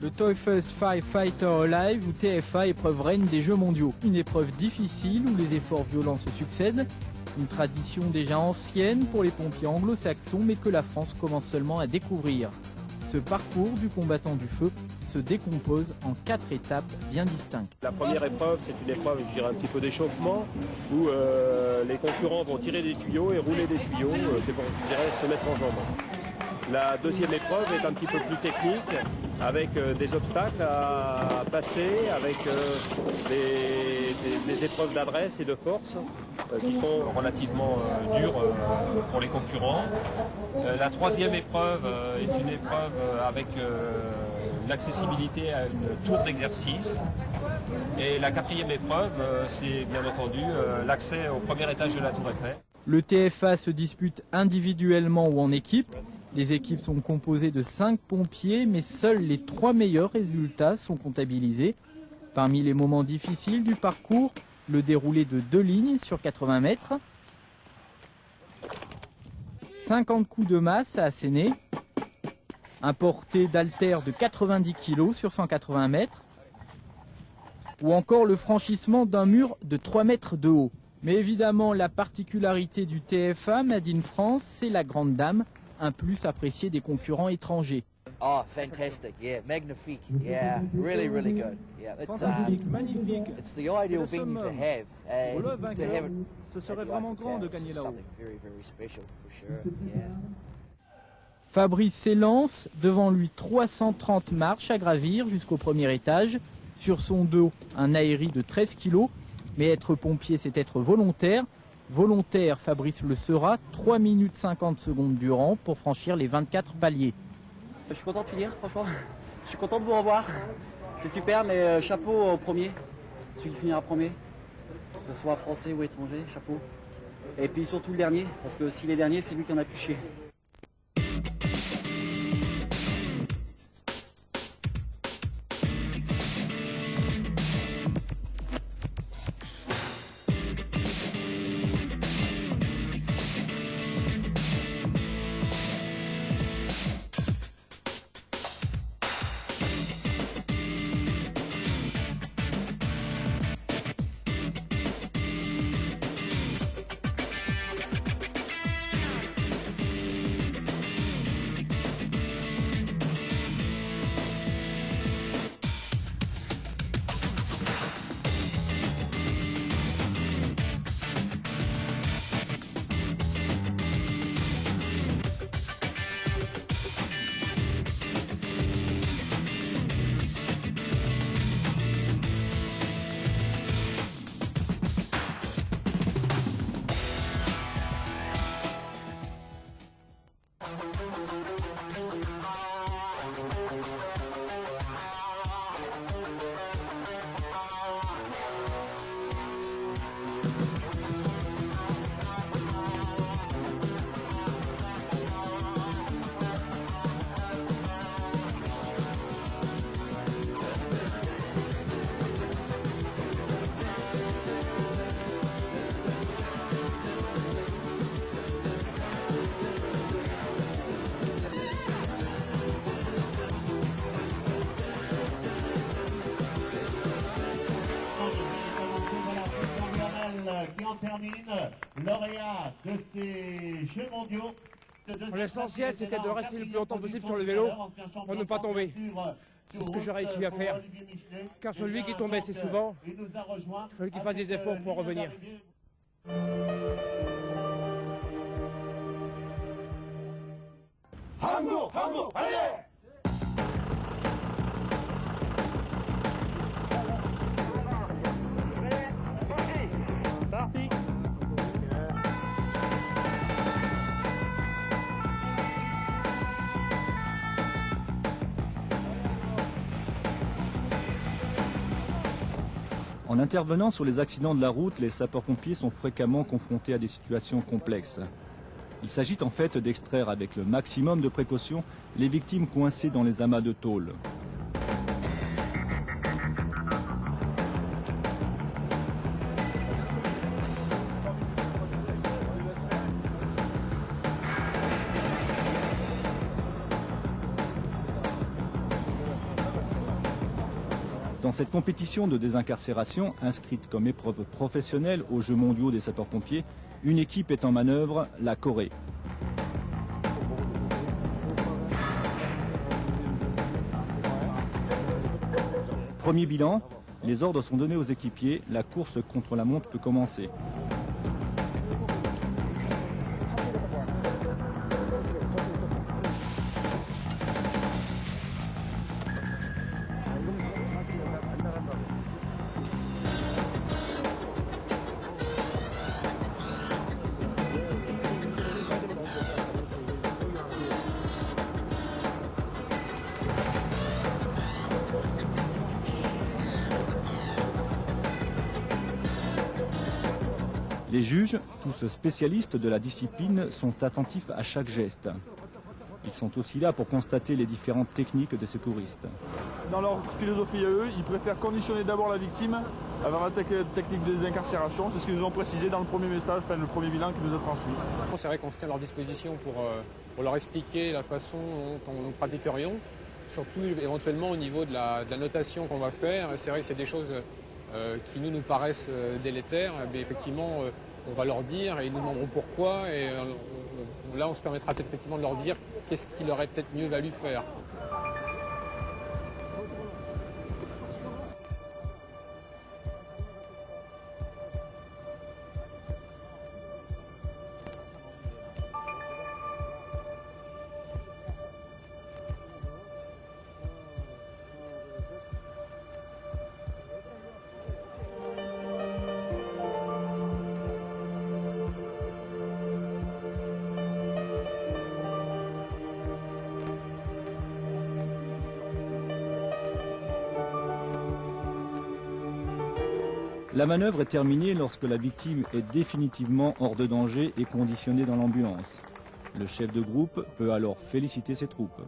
Le Toughest Firefighter Alive ou TFA, épreuve reine des Jeux mondiaux. Une épreuve difficile où les efforts violents se succèdent. Une tradition déjà ancienne pour les pompiers anglo-saxons mais que la France commence seulement à découvrir. Ce parcours du combattant du feu se décompose en 4 étapes bien distinctes. La première épreuve, c'est une épreuve, je dirais, un petit peu d'échauffement, où les concurrents vont tirer des tuyaux et rouler des tuyaux, c'est pour, je dirais, se mettre en jambes. La deuxième épreuve est un petit peu plus technique, avec des obstacles à passer, avec des épreuves d'adresse et de force qui sont relativement dures pour les concurrents. La troisième épreuve est une épreuve avec l'accessibilité à une tour d'exercice. Et la quatrième épreuve, c'est bien entendu l'accès au premier étage de la tour Eiffel. Le TFA se dispute individuellement ou en équipe. Les équipes sont composées de 5 pompiers, mais seuls les 3 meilleurs résultats sont comptabilisés. Parmi les moments difficiles du parcours, le déroulé de 2 lignes sur 80 mètres, 50 coups de masse à asséner, un porté d'haltère de 90 kg sur 180 mètres, ou encore le franchissement d'un mur de 3 mètres de haut. Mais évidemment, la particularité du TFA Made in France, c'est la grande dame, un plus apprécié des concurrents étrangers. Oh, fantastic! Yeah, magnifique! Yeah, really, really good. Yeah, Fantastique, magnifique. It's the ideal venue to have, Pour le and to have vainqueur, it ce serait at the vraiment Eiffel grand de Tower, gagner it's là-haut. something very, very special for sure. Yeah. Fabrice s'élance, devant lui 330 marches à gravir jusqu'au premier étage. Sur son dos, un aéri de 13 kg. Mais être pompier, c'est être volontaire. Volontaire, Fabrice le sera, 3 minutes 50 secondes durant pour franchir les 24 paliers. Je suis content de finir, franchement. Je suis content de vous revoir. C'est super, mais chapeau au premier. Celui qui finira premier. Que ce soit français ou étranger, chapeau. Et puis surtout le dernier, parce que s'il est dernier, c'est lui qui en a pu chier. Qui en termine, lauréat de ces Jeux mondiaux. L'essentiel, c'était de rester le plus longtemps possible sur le vélo pour ne pas tomber. C'est ce que j'ai réussi à faire. Car celui qui tombait, c'est souvent, il fallait qu'il fasse des efforts pour revenir. Hango, Hango, allez! Parti. En intervenant sur les accidents de la route, les sapeurs-pompiers sont fréquemment confrontés à des situations complexes. Il s'agit en fait d'extraire avec le maximum de précaution les victimes coincées dans les amas de tôle. Dans cette compétition de désincarcération, inscrite comme épreuve professionnelle aux Jeux mondiaux des sapeurs-pompiers, une équipe est en manœuvre, la Corée. Premier bilan, les ordres sont donnés aux équipiers, la course contre la montre peut commencer. Les juges, tous spécialistes de la discipline, sont attentifs à chaque geste. Ils sont aussi là pour constater les différentes techniques des secouristes. Dans leur philosophie à eux, ils préfèrent conditionner d'abord la victime avant la technique de désincarcération. C'est ce qu'ils nous ont précisé dans le premier message, le premier bilan qu'ils nous ont transmis. C'est vrai qu'on se tient à leur disposition pour leur expliquer la façon dont nous pratiquerions, surtout éventuellement au niveau de la notation qu'on va faire. C'est vrai que c'est des choses qui nous paraissent délétères, mais effectivement on va leur dire et ils nous demanderont pourquoi et là on se permettra peut-être effectivement de leur dire qu'est-ce qu'il aurait peut-être mieux valu faire. La manœuvre est terminée lorsque la victime est définitivement hors de danger et conditionnée dans l'ambulance. Le chef de groupe peut alors féliciter ses troupes.